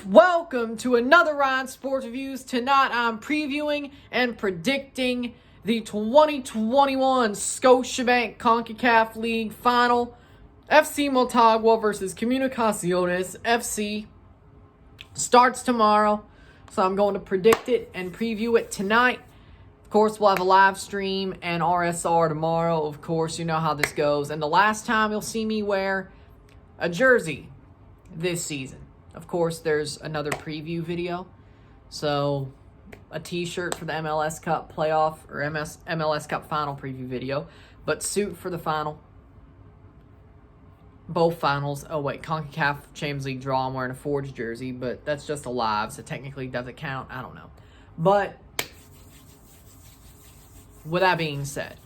Welcome to another Ryan Sports Reviews. Tonight I'm previewing and predicting the 2021 Scotiabank CONCACAF League final. FC Motagua versus Comunicaciones FC starts tomorrow, so I'm going to predict it and preview it tonight. Of course, we'll have a live stream and RSR tomorrow. Of course, you know how this goes. And the last time you'll see me wear a jersey this season. Of course, there's another preview video. So, a t-shirt for the MLS Cup playoff or MLS Cup final preview video. But suit for the final. Both finals. Oh, wait. CONCACAF Champions League draw. I'm wearing a Forge jersey. But that's just a live, so technically doesn't count. I don't know. But, with that being said,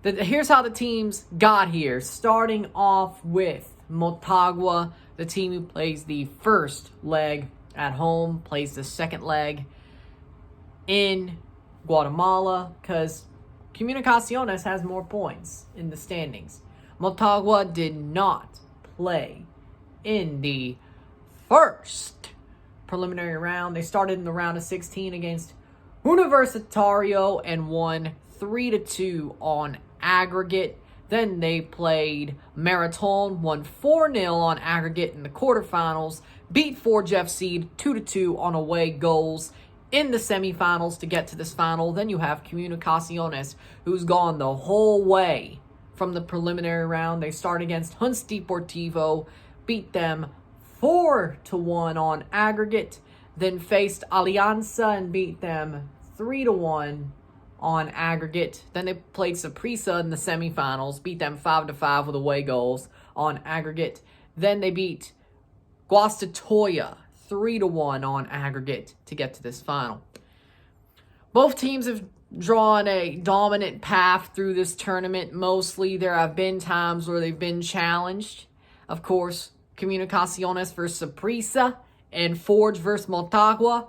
here's how the teams got here. Starting off with Motagua, the team who plays the first leg at home, plays the second leg in Guatemala, because Comunicaciones has more points in the standings. Motagua did not play in the first preliminary round. They started in the round of 16 against Universitario and won 3-2 on aggregate. Then they played Marathon, won 4-0 on aggregate in the quarterfinals, beat Forge FC 2-2 on away goals in the semifinals to get to this final. Then you have Comunicaciones, who's gone the whole way from the preliminary round. They start against Hunts Deportivo, beat them 4-1 on aggregate, then faced Alianza and beat them 3-1 on aggregate. Then they played Saprissa in the semifinals, beat them 5-5 with away goals on aggregate. Then they beat Guastatoya 3-1 on aggregate to get to this final. Both teams have drawn a dominant path through this tournament. Mostly there have been times where they've been challenged. Of course, Comunicaciones versus Saprissa and Forge versus Motagua.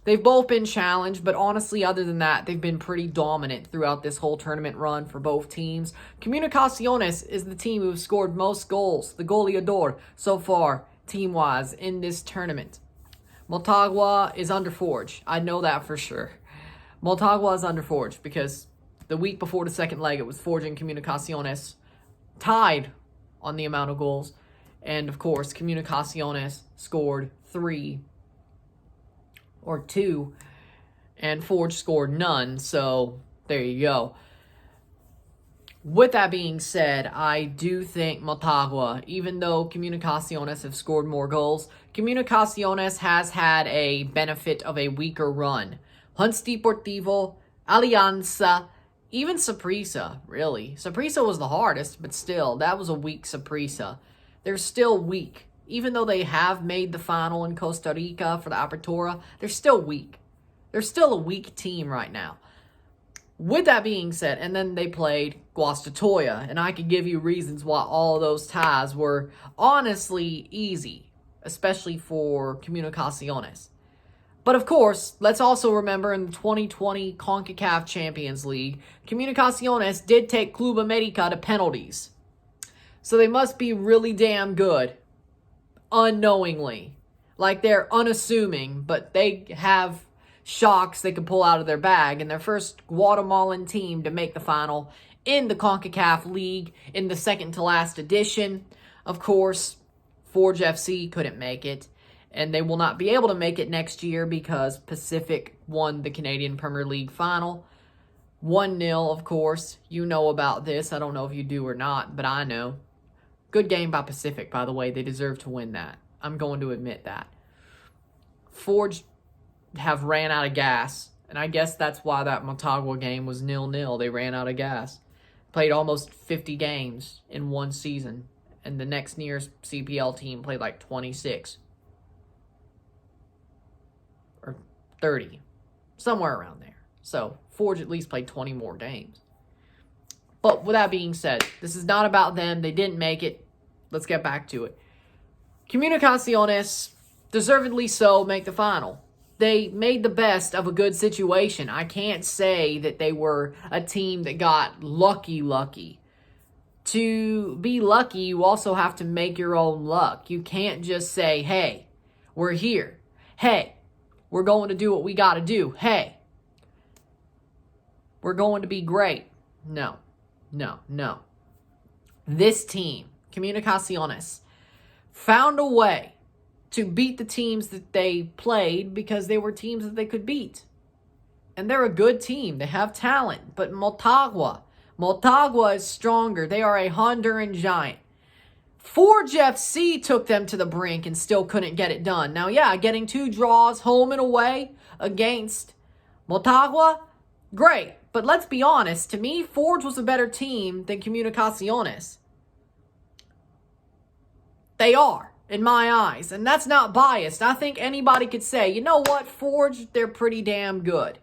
They've both been challenged, but honestly, other than that, they've been pretty dominant throughout this whole tournament run for both teams. Comunicaciones is the team who've scored most goals, the goleador, so far, team-wise, in this tournament. Motagua is under Forge. I know that for sure. Motagua is under Forge because the week before the second leg, it was Forge and Comunicaciones tied on the amount of goals. And, of course, Comunicaciones scored 3 or 2, and Forge scored none, so there you go. With that being said, I do think Motagua, even though Comunicaciones have scored more goals, Comunicaciones has had a benefit of a weaker run. Hunts Deportivo, Alianza, even Saprissa, really. Saprissa was the hardest, but still, that was a weak Saprissa. They're still weak. Even though they have made the final in Costa Rica for the Apertura, they're still weak. They're still a weak team right now. With that being said, and then they played Guastatoya, and I could give you reasons why all those ties were honestly easy, especially for Comunicaciones. But of course, let's also remember in the 2020 CONCACAF Champions League, Comunicaciones did take Club America to penalties. So they must be really damn good. Unknowingly. Like they're unassuming, but they have shocks they can pull out of their bag. And their first Guatemalan team to make the final in the CONCACAF League in the second to last edition. Of course, Forge FC couldn't make it. And they will not be able to make it next year because Pacific won the Canadian Premier League final. 1-0, of course. You know about this. I don't know if you do or not, but I know. Good game by Pacific, by the way. They deserve to win that. I'm going to admit that. Forge have ran out of gas, and I guess that's why that Motagua game was 0-0. They ran out of gas. Played almost 50 games in one season, and the next nearest CPL team played like 26. Or 30. Somewhere around there. So, Forge at least played 20 more games. But with that being said, this is not about them. They didn't make it. Let's get back to it. Comunicaciones, deservedly so, make the final. They made the best of a good situation. I can't say that they were a team that got lucky. To be lucky, you also have to make your own luck. You can't just say, hey, we're here. Hey, we're going to do what we got to do. Hey, we're going to be great. No. This team, Comunicaciones, found a way to beat the teams that they played because they were teams that they could beat. And they're a good team. They have talent. But Motagua is stronger. They are a Honduran giant. Forge FC took them to the brink and still couldn't get it done. Now, yeah, getting 2 draws home and away against Motagua, great. But let's be honest. To me, Forge was a better team than Comunicaciones. They are, in my eyes. And that's not biased. I think anybody could say, you know what, Forge, they're pretty damn good.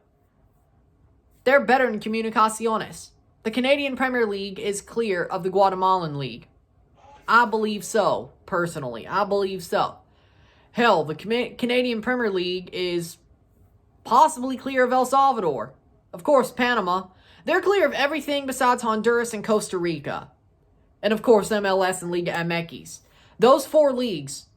They're better than Comunicaciones. The Canadian Premier League is clear of the Guatemalan League. I believe so, personally. I believe so. Hell, the Canadian Premier League is possibly clear of El Salvador. Of course, Panama. They're clear of everything besides Honduras and Costa Rica. And of course, MLS and Liga MX. Those 4 leagues.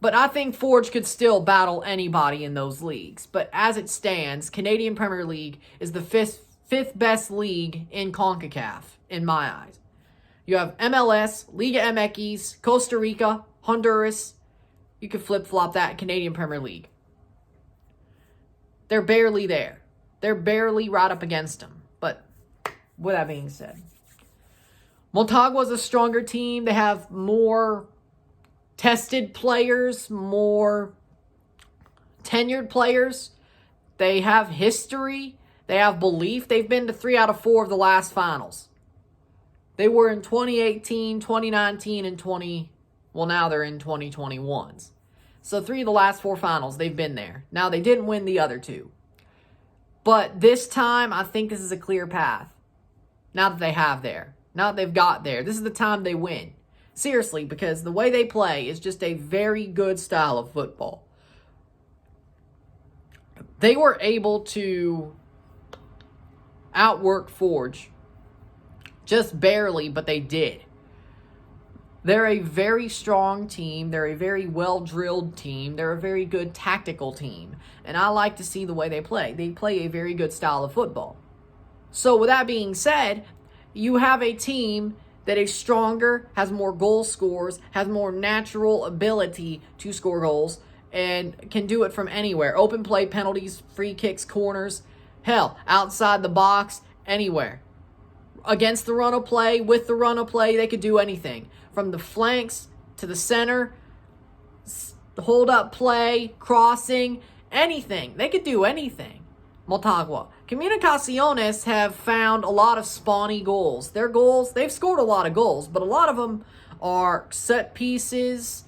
But I think Forge could still battle anybody in those leagues. But as it stands, Canadian Premier League is the fifth best league in CONCACAF, in my eyes. You have MLS, Liga MX, Costa Rica, Honduras. You could flip-flop that, Canadian Premier League. They're barely there. They're barely right up against them. But with that being said, Motagua is a stronger team. They have more tested players, more tenured players. They have history. They have belief. They've been to 3 out of 4 of the last finals. They were in 2018, 2019, and now they're in 2021s. So 3 of the last 4 finals, they've been there. Now, they didn't win the other 2. But this time, I think this is a clear path. Now that they have there. Now that they've got there. This is the time they win. Seriously, because the way they play is just a very good style of football. They were able to outwork Forge. Just barely, but they did. They're a very strong team. They're a very well-drilled team. They're a very good tactical team. And I like to see the way they play. They play a very good style of football. So with that being said, you have a team that is stronger, has more goal scorers, has more natural ability to score goals, and can do it from anywhere. Open play, penalties, free kicks, corners, hell, outside the box, anywhere. Against the run of play, with the run of play, they could do anything. From the flanks to the center, hold up play, crossing, anything. They could do anything. Motagua. Comunicaciones have found a lot of spawny goals. Their goals, they've scored a lot of goals, but a lot of them are set pieces,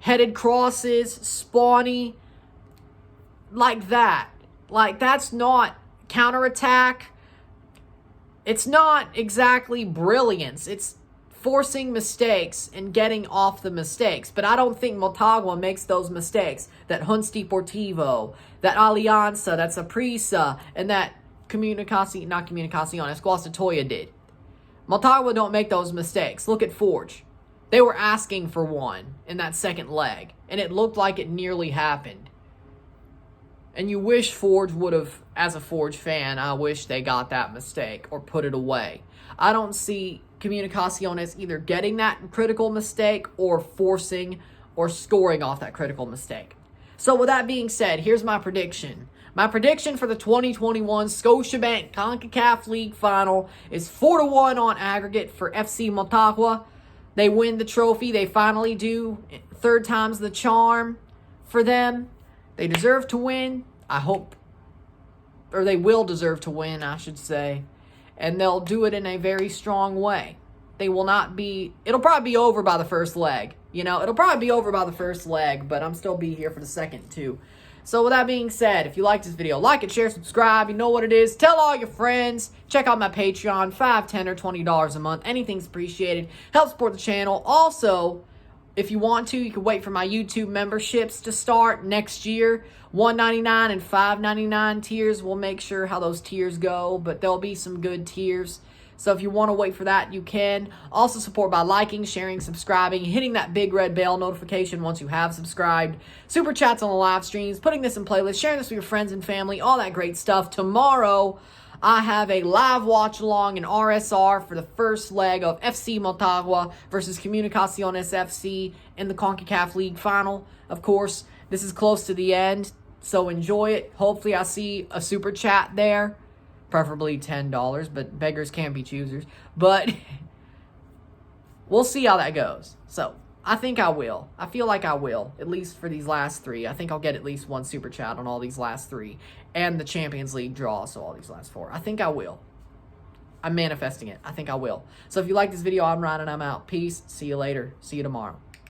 headed crosses, spawny, like that. Like, that's not counterattack. It's not exactly brilliance. It's forcing mistakes and getting off the mistakes. But I don't think Motagua makes those mistakes that Hunts Deportivo, that Alianza, that Saprissa, and that Comunicaciones, Guastatoya did. Motagua don't make those mistakes. Look at Forge. They were asking for one in that second leg, and it looked like it nearly happened. And you wish Forge would have, as a Forge fan, I wish they got that mistake or put it away. I don't see Comunicaciones either getting that critical mistake or forcing or scoring off that critical mistake. So with that being said, here's my prediction. My prediction for the 2021 Scotiabank CONCACAF League Final is 4-1 on aggregate for FC Motagua. They win the trophy. They finally do. 3rd time's the charm for them. They deserve to win. I hope. Or they will deserve to win, I should say. And they'll do it in a very strong way. They will not be... It'll probably be over by the first leg. You know, it'll probably be over by the first leg, but I'm still be here for the second, too. So with that being said, if you like this video, like it, share, subscribe. You know what it is. Tell all your friends. Check out my Patreon. $5, $10, or $20 a month. Anything's appreciated. Help support the channel. Also, if you want to, you can wait for my YouTube memberships to start next year. $1.99 and $5.99 tiers. We'll make sure how those tiers go, but there'll be some good tiers So if you want to wait for that, you can. Also support by liking, sharing, subscribing, hitting that big red bell notification once you have subscribed. Super chats on the live streams, putting this in playlists, sharing this with your friends and family, all that great stuff. Tomorrow, I have a live watch along in RSR for the first leg of FC Motagua versus Comunicaciones FC in the CONCACAF League final. Of course, this is close to the end, so enjoy it. Hopefully, I see a super chat there, preferably $10, but beggars can't be choosers. But we'll see how that goes. So I think I will. I feel like I will, at least for these last three. I think I'll get at least one super chat on all these last three. And the Champions League draw, so all these last four. I think I will. I'm manifesting it. I think I will. So if you like this video, I'm Ryan and I'm out. Peace. See you later. See you tomorrow.